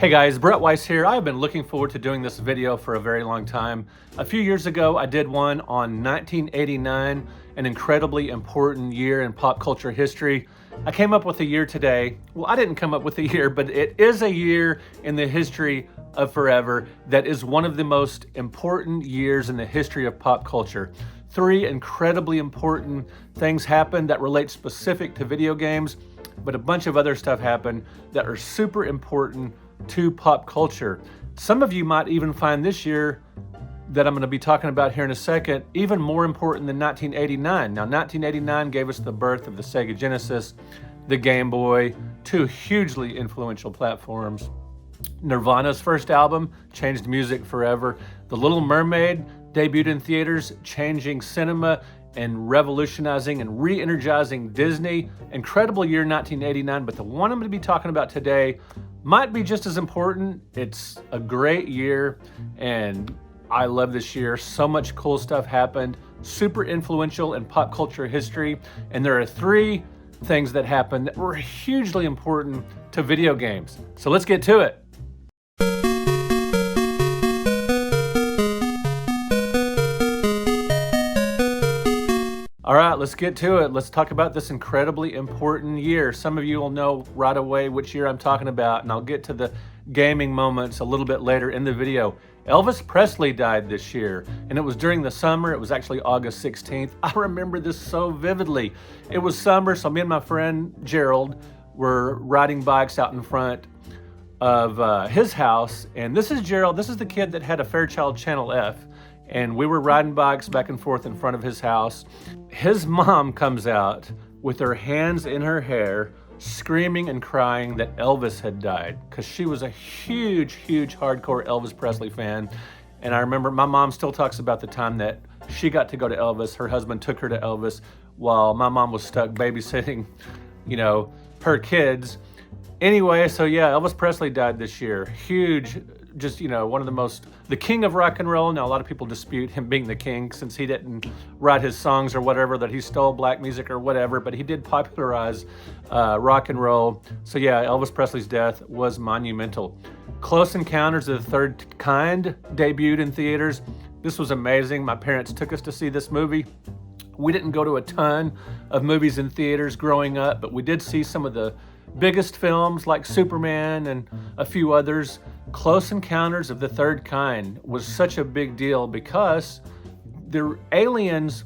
Hey guys, Brett Weiss here. I've been looking forward to doing this video for a very long time. A few years ago, I did one on 1989, an incredibly important year in pop culture history. I came up with a year today. Well, I didn't come up with a year, but it is a year in the history of forever that is one of the most important years in the history of pop culture. Three incredibly important things happened that relate specific to video games, but a bunch of other stuff happened that are super important to pop culture. Some of you might even find this year that I'm going to be talking about here in a second even more important than 1989. Now, 1989 gave us the birth of the Sega Genesis, the Game Boy, two hugely influential platforms. Nirvana's first album changed music forever. The Little Mermaid debuted in theaters, changing cinema and revolutionizing and re-energizing Disney. Incredible year 1989, but the one I'm going to be talking about today might be just as important. It's a great year and I love this year. So much cool stuff happened, super influential in pop culture history, and there are three things that happened that were hugely important to video games. So let's get to it. All right, let's get to it. Let's talk about this incredibly important year. Some of you will know right away which year I'm talking about, and I'll get to the gaming moments a little bit later in the video. Elvis Presley died this year, and it was during the summer. It was actually August 16th. I remember this so vividly. It was summer, so me and my friend Gerald were riding bikes out in front of his house, and this is Gerald. This is the kid that had a Fairchild Channel F. And we were riding bikes back and forth in front of his house. His mom comes out with her hands in her hair, screaming and crying that Elvis had died, because she was a huge, huge hardcore Elvis Presley fan. And I remember my mom still talks about the time that she got to go to Elvis. Her husband took her to Elvis while my mom was stuck babysitting, her kids. Anyway, so yeah, Elvis Presley died this year. Huge, just, one of the king of rock and roll. Now, a lot of people dispute him being the king since he didn't write his songs or whatever, that he stole black music or whatever, but he did popularize rock and roll. So yeah, Elvis Presley's death was monumental. Close Encounters of the Third Kind debuted in theaters. This was amazing. My parents took us to see this movie. We didn't go to a ton of movies in theaters growing up, but we did see some of the biggest films like Superman and a few others. Close Encounters of the Third Kind was such a big deal because the aliens,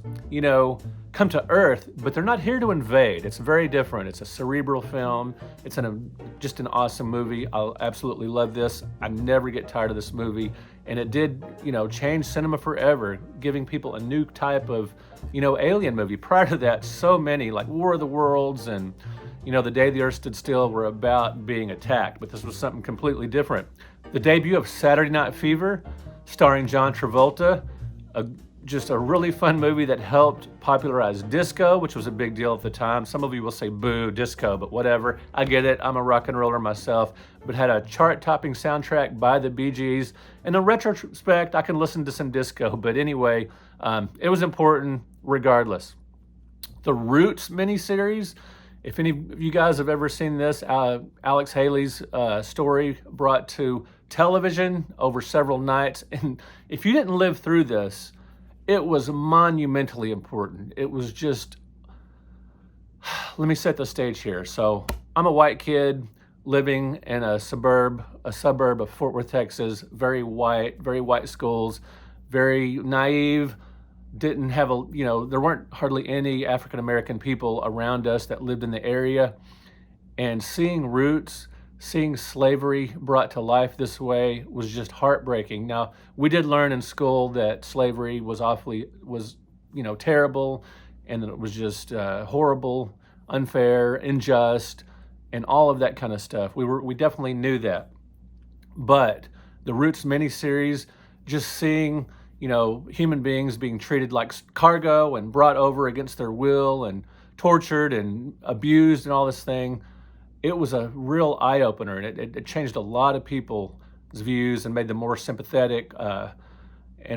come to Earth, but they're not here to invade. It's very different. It's a cerebral film. It's just an awesome movie. I'll absolutely love this. I never get tired of this movie. And it did, change cinema forever, giving people a new type of, alien movie. Prior to that, so many, like War of the Worlds and The Day the Earth Stood Still, were about being attacked, but this was something completely different. The debut of Saturday Night Fever, starring John Travolta, just a really fun movie that helped popularize disco, which was a big deal at the time. Some of you will say, boo, disco, but whatever. I get it. I'm a rock and roller myself, but had a chart-topping soundtrack by the Bee Gees. In retrospect, I can listen to some disco, but anyway, it was important regardless. The Roots miniseries, if any of you guys have ever seen this, Alex Haley's story brought to television over several nights. And if you didn't live through this, it was monumentally important. It was just, let me set the stage here. So I'm a white kid living in a suburb of Fort Worth, Texas, very white schools, very naive. Didn't have there weren't hardly any African-American people around us that lived in the area. And seeing Roots, seeing slavery brought to life this way was just heartbreaking. Now, we did learn in school that slavery was terrible, and that it was just horrible, unfair, unjust, and all of that kind of stuff. We definitely knew that. But the Roots miniseries, just seeing human beings being treated like cargo and brought over against their will and tortured and abused and all this thing, it was a real eye-opener, and it changed a lot of people's views and made them more sympathetic and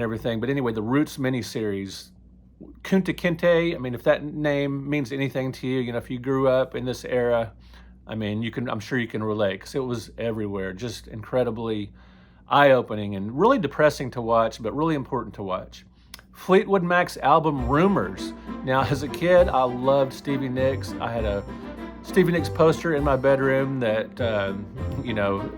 everything. But anyway, the Roots miniseries, Kunta Kinte, if that name means anything to you, if you grew up in this era, I mean, I'm sure you can relate because it was everywhere. Just incredibly eye-opening and really depressing to watch, but really important to watch. Fleetwood Mac's album Rumors. Now, as a kid, I loved Stevie Nicks. I had a Stevie Nicks poster in my bedroom that,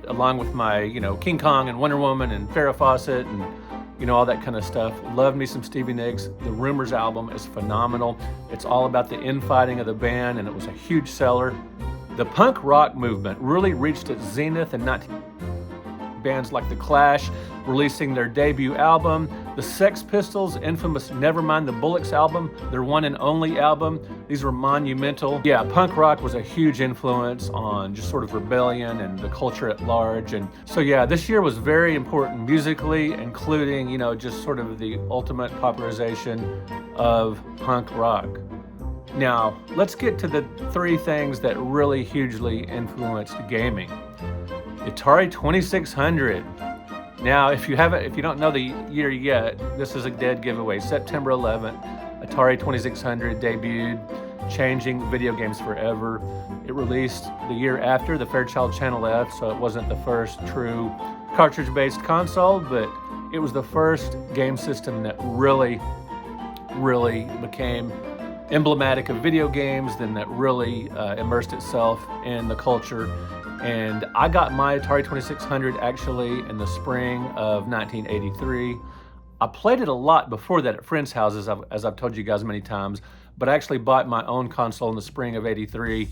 along with my, King Kong and Wonder Woman and Farrah Fawcett and, all that kind of stuff. Loved me some Stevie Nicks. The Rumors album is phenomenal. It's all about the infighting of the band, and it was a huge seller. The punk rock movement really reached its zenith in bands like The Clash releasing their debut album, the Sex Pistols' infamous Nevermind the Bollocks album, their one and only album. These were monumental. Yeah, punk rock was a huge influence on just sort of rebellion and the culture at large. And so yeah, this year was very important musically, including, just sort of the ultimate popularization of punk rock. Now, let's get to the three things that really hugely influenced gaming. Atari 2600. Now, if you don't know the year yet, this is a dead giveaway. September 11th, Atari 2600 debuted, changing video games forever. It released the year after the Fairchild Channel F, so it wasn't the first true cartridge-based console, but it was the first game system that really became emblematic of video games, then that really immersed itself in the culture. And I got my Atari 2600 actually in the spring of 1983. I played it a lot before that at friends' houses, as I've told you guys many times, but I actually bought my own console in the spring of '83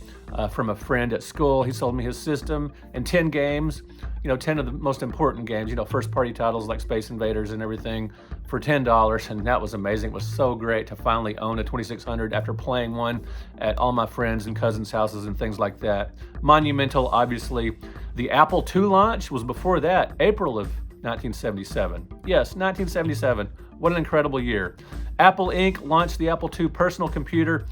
from a friend at school. He sold me his system and 10 games, 10 of the most important games, first party titles like Space Invaders and everything for $10. And that was amazing. It was so great to finally own a 2600 after playing one at all my friends and cousins' houses and things like that. Monumental, obviously. The Apple II launch was before that, April of 1977. Yes, 1977. What an incredible year. Apple Inc. launched the Apple II personal computer,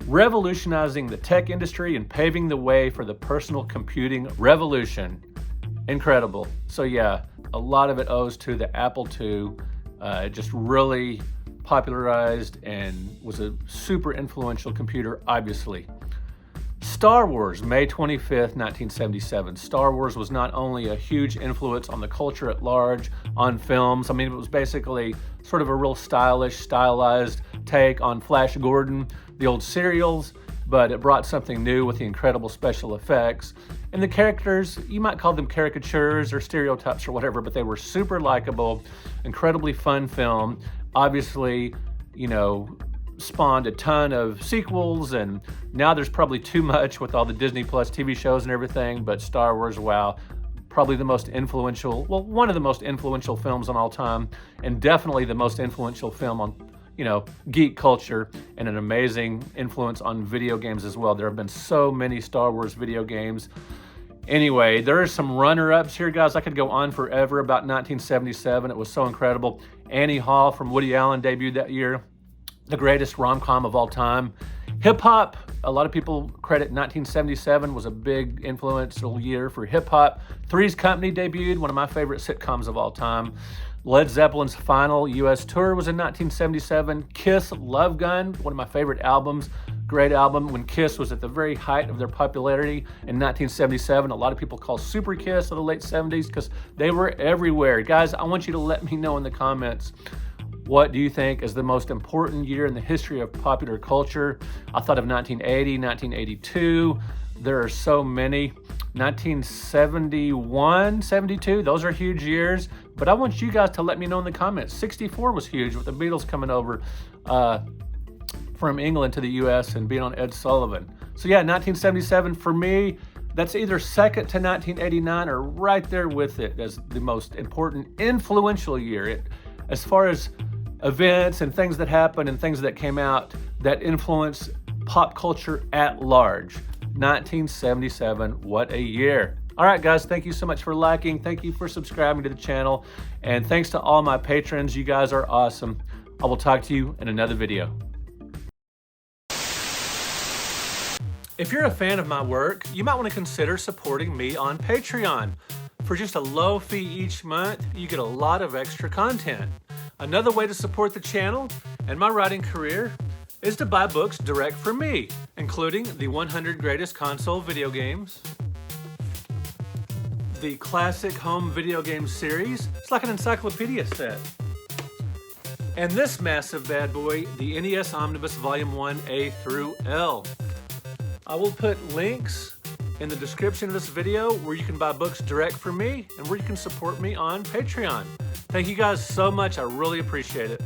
revolutionizing the tech industry and paving the way for the personal computing revolution. Incredible. So yeah, a lot of it owes to the Apple II. It just really popularized and was a super influential computer, obviously. Star Wars, May 25th, 1977. Star Wars was not only a huge influence on the culture at large, on films. I mean, it was basically sort of a real stylized take on Flash Gordon, the old serials, but it brought something new with the incredible special effects. And the characters, you might call them caricatures or stereotypes or whatever, but they were super likable, incredibly fun film. Obviously, spawned a ton of sequels, and now there's probably too much with all the Disney Plus TV shows and everything, but Star Wars, wow, probably the most influential, one of the most influential films on all time, and definitely the most influential film on, geek culture, and an amazing influence on video games as well. There have been so many Star Wars video games. Anyway, there are some runner-ups here, guys. I could go on forever about 1977. It was so incredible. Annie Hall from Woody Allen debuted that year. The greatest rom-com of all time. Hip-hop, a lot of people credit 1977 was a big influential year for hip-hop. Three's Company debuted, one of my favorite sitcoms of all time. Led Zeppelin's final U.S. tour was in 1977. Kiss Love Gun, one of my favorite albums. Great album when Kiss was at the very height of their popularity in 1977. A lot of people call Super Kiss of the late 70s because they were everywhere. Guys, I want you to let me know in the comments, what do you think is the most important year in the history of popular culture? I thought of 1980, 1982. There are so many. 1971, 72, those are huge years. But I want you guys to let me know in the comments. 64 was huge with the Beatles coming over from England to the US and being on Ed Sullivan. So yeah, 1977 for me, that's either second to 1989 or right there with it as the most important, influential year. As far as events and things that happened and things that came out that influenced pop culture at large. 1977, what a year. All right, guys, thank you so much for liking. Thank you for subscribing to the channel. And thanks to all my patrons. You guys are awesome. I will talk to you in another video. If you're a fan of my work, you might want to consider supporting me on Patreon. For just a low fee each month, you get a lot of extra content. Another way to support the channel and my writing career is to buy books direct from me, including the 100 Greatest Console Video Games, the Classic Home Video Game Series. It's like an encyclopedia set. And this massive bad boy, the NES Omnibus Volume 1 A through L. I will put links in the description of this video where you can buy books direct from me and where you can support me on Patreon. Thank you guys so much. I really appreciate it.